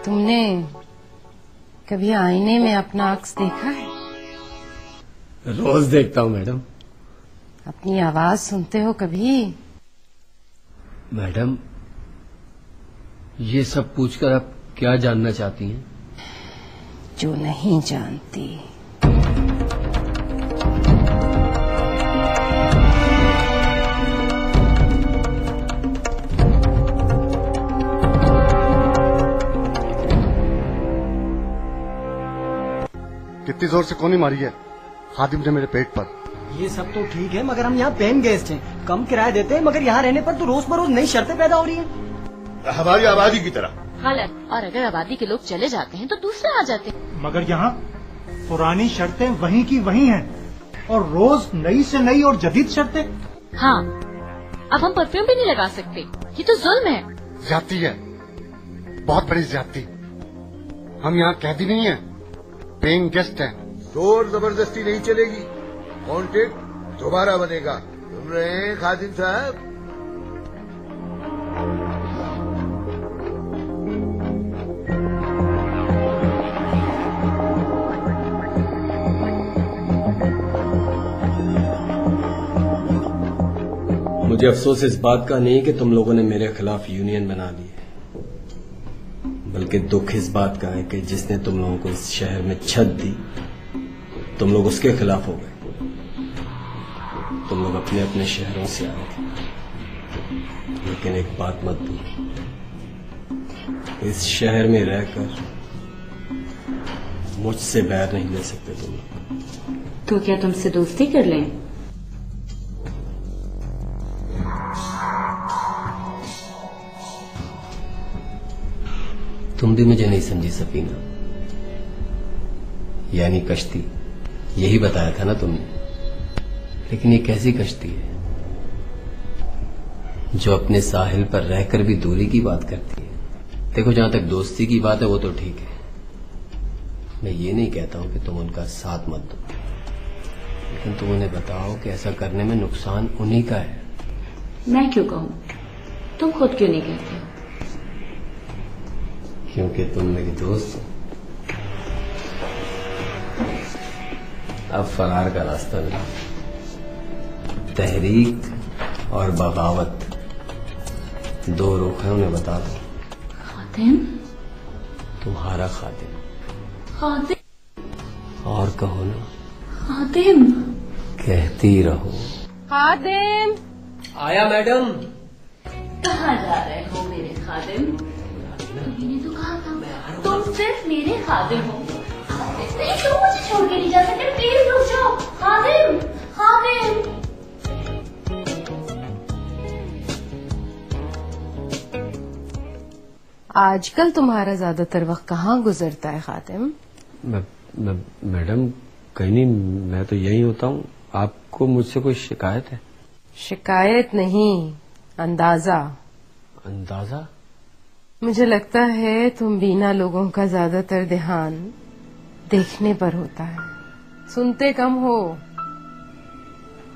तुमने कभी आईने में अपना अक्स देखा है? रोज देखता हूँ मैडम। अपनी आवाज सुनते हो कभी? मैडम, ये सब पूछकर आप क्या जानना चाहती हैं? जो नहीं जानती। कितनी जोर से कौन मारी है? खादिम ने मेरे पेट पर। ये सब तो ठीक है, मगर हम यहाँ पेन गेस्ट हैं, कम किराया देते हैं, मगर यहाँ रहने पर तो रोज बरोज नई शर्तें पैदा हो रही हैं। हमारी आबादी की तरह। हालात, और अगर आबादी के लोग चले जाते हैं तो दूसरे आ जाते हैं। मगर यहाँ पुरानी शर्तें वहीं की वहीं हैं और रोज नई से नई और जदीद शर्तें। हाँ, अब हम परफ्यूम भी नहीं लगा सकते, ये तो जुल्म है। ज्यादती है, बहुत बड़ी ज्यादती। हम यहाँ कैदी नहीं है, पेइंग गेस्ट हैं। जोर जबरदस्ती नहीं चलेगी, कॉन्ट्रैक्ट दोबारा बनेगा। सुन रहे हैं खादिम साहब? मुझे अफसोस इस बात का नहीं कि तुम लोगों ने मेरे खिलाफ यूनियन बना ली है, बल्कि दुख इस बात का है कि जिसने तुम लोगों को इस शहर में छत दी, तुम लोग उसके खिलाफ हो गए। तुम लोग अपने अपने शहरों से आए थे, लेकिन एक बात मत भूलो, इस शहर में रहकर मुझसे बैर नहीं ले सकते तुम लोग। तो क्या तुमसे दोस्ती कर लें? तुम भी मुझे नहीं समझी सफीना, यानी कश्ती, यही बताया था ना तुमने। लेकिन ये कैसी कश्ती है जो अपने साहिल पर रहकर भी दूरी की बात करती है? देखो, जहां तक दोस्ती की बात है वो तो ठीक है, मैं ये नहीं कहता हूं कि तुम उनका साथ मत दो, लेकिन तुम उन्हें बताओ कि ऐसा करने में नुकसान उन्हीं का है। मैं क्यों कहूँ? तुम खुद क्यों नहीं कहते? क्योंकि तुम मेरी दोस्त हो। अब फरार का रास्ता नहीं, तहरीक और बगावत दो रुख हैं, उन्हें बता दो। खादिम? तुम्हारा खादिम। खादिम? और कहो ना। खादिम? कहती रहो। खादिम? आया मैडम। कहाँ जा रहे हो मेरे खादिम? मैंने तो कहा था तुम सिर्फ मेरे खादिम हो। नहीं, तुम मुझे छोड़ के नहीं जा सकते, प्लीज रुक जाओ। खादिम, खादिम। आजकल तुम्हारा ज्यादातर वक्त कहाँ गुजरता है खादिम? मैडम कहीं नहीं, मैं तो यही होता हूँ। आपको मुझसे कोई शिकायत है? शिकायत नहीं, अंदाजा। अंदाजा? मुझे लगता है तुम बीना लोगों का ज्यादातर ध्यान देखने पर होता है, सुनते कम हो,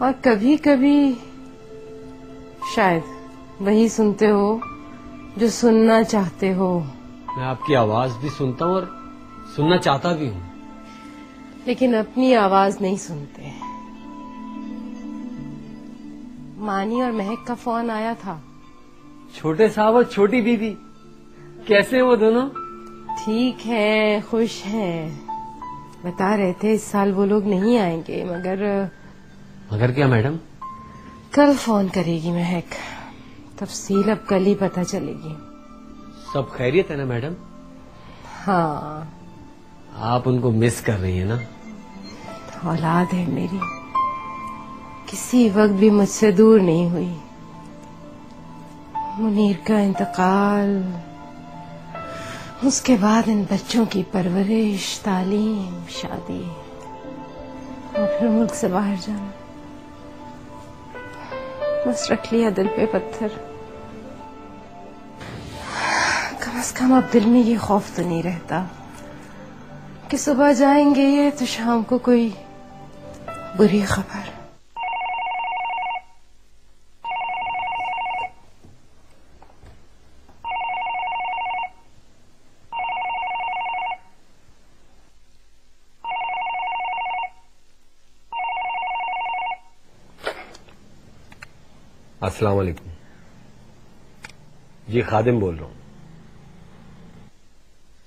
और कभी कभी शायद वही सुनते हो जो सुनना चाहते हो। मैं आपकी आवाज भी सुनता हूँ और सुनना चाहता भी हूँ, लेकिन अपनी आवाज नहीं सुनते। मानी और महक का फोन आया था। छोटे साहब और छोटी दीदी कैसे हैं वो दोनों? ठीक है, खुश हैं। बता रहे थे इस साल वो लोग नहीं आएंगे, मगर क्या मैडम? कल फोन करेगी महक, तफसील अब कल ही पता चलेगी। सब खैरियत है ना मैडम? हाँ। आप उनको मिस कर रही हैं ना? औलाद है मेरी, किसी वक्त भी मुझसे दूर नहीं हुई। मुनीर का इंतकाल, उसके बाद इन बच्चों की परवरिश, तालीम, शादी, और फिर मुल्क से बाहर जाना। बस रख लिया दिल पे पत्थर। कम से कम अब दिल में ये खौफ तो नहीं रहता कि सुबह जाएंगे ये तो शाम को कोई बुरी खबर। अस्सलाम वालेकुम। जी खादिम बोल रहा हूं।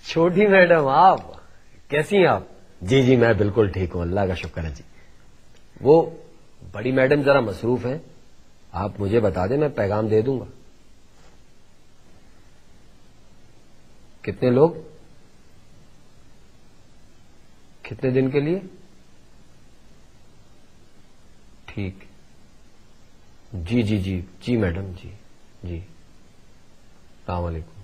छोटी मैडम आप कैसी हैं आप? जी जी मैं बिल्कुल ठीक हूं, अल्लाह का शुक्र है जी। वो बड़ी मैडम जरा मसरूफ हैं, आप मुझे बता दें, मैं पैगाम दे दूंगा। कितने लोग, कितने दिन के लिए? ठीक, जी जी जी जी मैडम जी जी। अस्सलाम वालेकुम।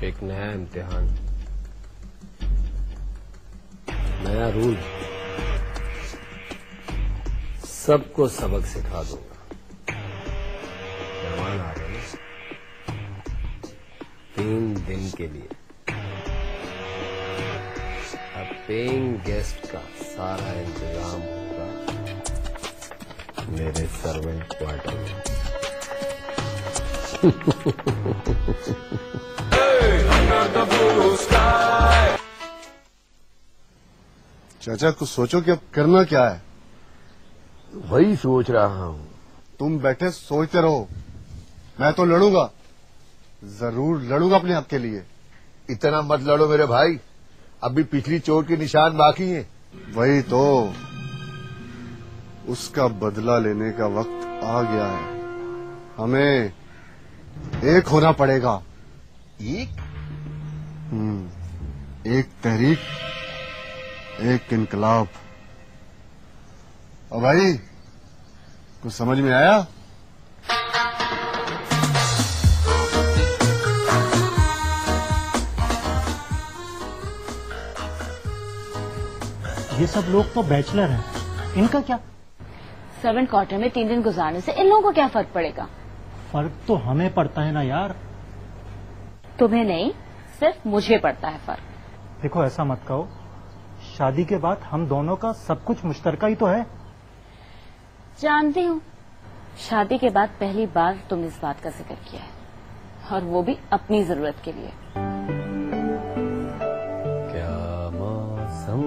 एक नया इम्तिहान, नया रूल, सबको सबक सिखा दूंगा। मेहमान आ रहे हैं 3 दिन के लिए। अब पेइंग गेस्ट का सारा इंतजाम होगा मेरे सर्वेंट क्वार्टर में। चाचा कुछ सोचो कि अब करना क्या है। वही सोच रहा हूँ। तुम बैठे सोचते रहो, मैं तो लड़ूंगा, जरूर लड़ूंगा अपने हक के लिए। इतना मत लड़ो मेरे भाई, अभी पिछली चोट के निशान बाकी हैं। वही तो, उसका बदला लेने का वक्त आ गया है। हमें एक होना पड़ेगा। एक? एक तहरीक, एक इनकलाब। और भाई कुछ समझ में आया? ये सब लोग तो बैचलर हैं, इनका क्या? सर्वेंट क्वार्टर में 3 दिन गुजारने से इन लोगों को क्या फर्क पड़ेगा? फर्क तो हमें पड़ता है ना यार। तुम्हें नहीं, सिर्फ मुझे पड़ता है फर्क। देखो ऐसा मत कहो, शादी के बाद हम दोनों का सब कुछ मुश्तरका ही तो है। जानती हूँ, शादी के बाद पहली बार तुमने इस बात का जिक्र किया है, और वो भी अपनी जरूरत के लिए। क्या मौसम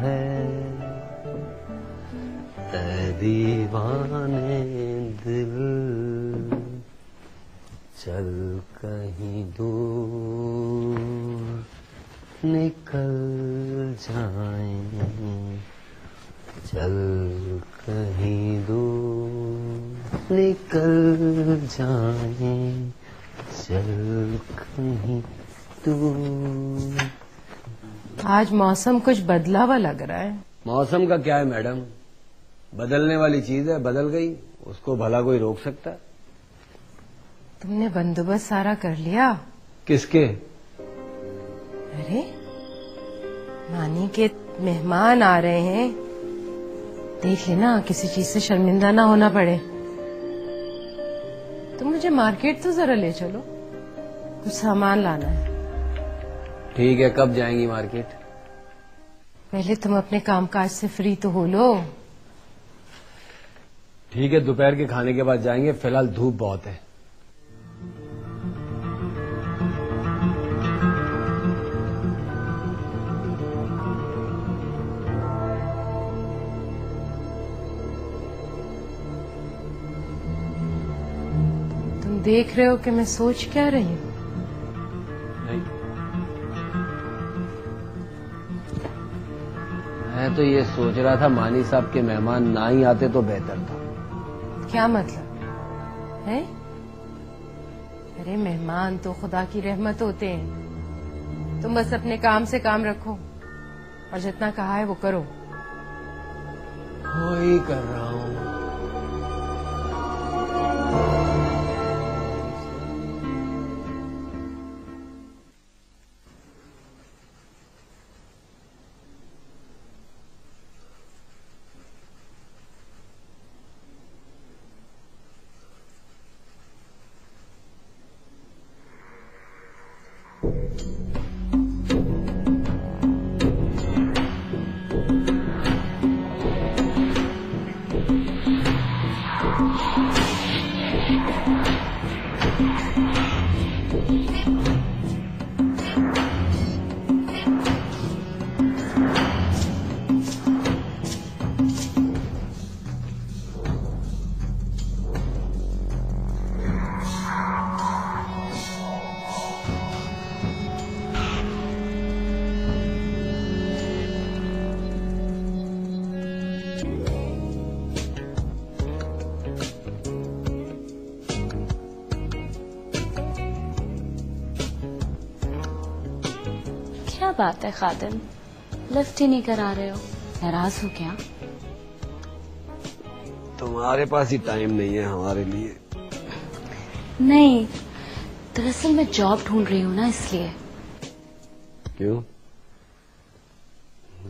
है ऐ दीवाने दिल, चल कहीं दूर निकल जाएं, चल कहीं दूर निकल जाएं, चल कहीं दूर। आज मौसम कुछ बदला हुआ लग रहा है। मौसम का क्या है मैडम, बदलने वाली चीज है, बदल गई, उसको भला कोई रोक सकता है? तुमने बंदोबस्त सारा कर लिया? किसके? अरे नानी के मेहमान आ रहे हैं, देख लेना किसी चीज से शर्मिंदा ना होना पड़े। तुम मुझे मार्केट तो जरा ले चलो, कुछ सामान लाना है। ठीक है, कब जाएंगी मार्केट? पहले तुम अपने कामकाज से फ्री तो हो लो। ठीक है, दोपहर के खाने के बाद जाएंगे, फिलहाल धूप बहुत है। तुम देख रहे हो कि मैं सोच क्या रही हूँ? नहीं, मैं तो ये सोच रहा था मानी साहब के मेहमान ना ही आते तो बेहतर था। क्या मतलब है? अरे मेहमान तो खुदा की रहमत होते हैं। तुम बस अपने काम से काम रखो और जितना कहा है वो करो। वही कर रहा हूँ। क्या बात है खादिम, लिफ्ट ही नहीं करा रहे हो, नाराज हो क्या? तुम्हारे पास ही टाइम नहीं है हमारे लिए। नहीं, दरअसल मैं जॉब ढूंढ रही हूँ ना, इसलिए। क्यों?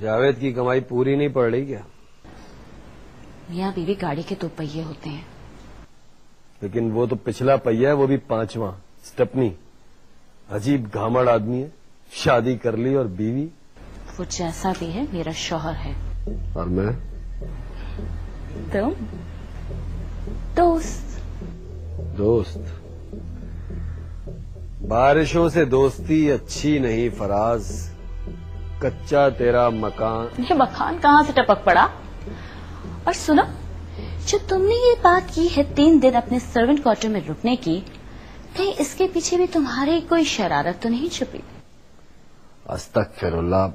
जावेद की कमाई पूरी नहीं पड़ रही क्या? मियाँ बीवी गाड़ी के 2 पहिए होते हैं। लेकिन वो तो पिछला पहिया है, वो भी 5वां, स्टेपनी। अजीब घामड़ आदमी है, शादी कर ली और बीवी। वो जैसा भी है मेरा शौहर है। और मैं? तुम दोस्त। दोस्त? बारिशों से दोस्ती अच्छी नहीं फराज, कच्चा तेरा मकान। ये मकान कहाँ से टपक पड़ा? और सुनो, जो तुमने ये बात की है 3 दिन अपने सर्वेंट क्वार्टर में रुकने की, कहीं इसके पीछे भी तुम्हारी कोई शरारत तो नहीं छुपी? अस्तगफिरुल्लाह,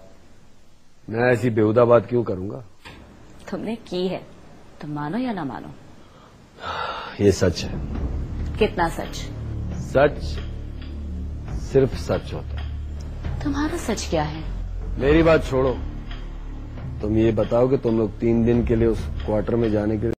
मैं ऐसी बेहुदा बात क्यों करूंगा? तुमने की है, तुम मानो या ना मानो। ये सच है। कितना सच? सच सिर्फ सच होता है। तुम्हारा सच क्या है? मेरी बात छोड़ो, तुम ये बताओ कि तुम लोग 3 दिन के लिए उस क्वार्टर में जाने के लिए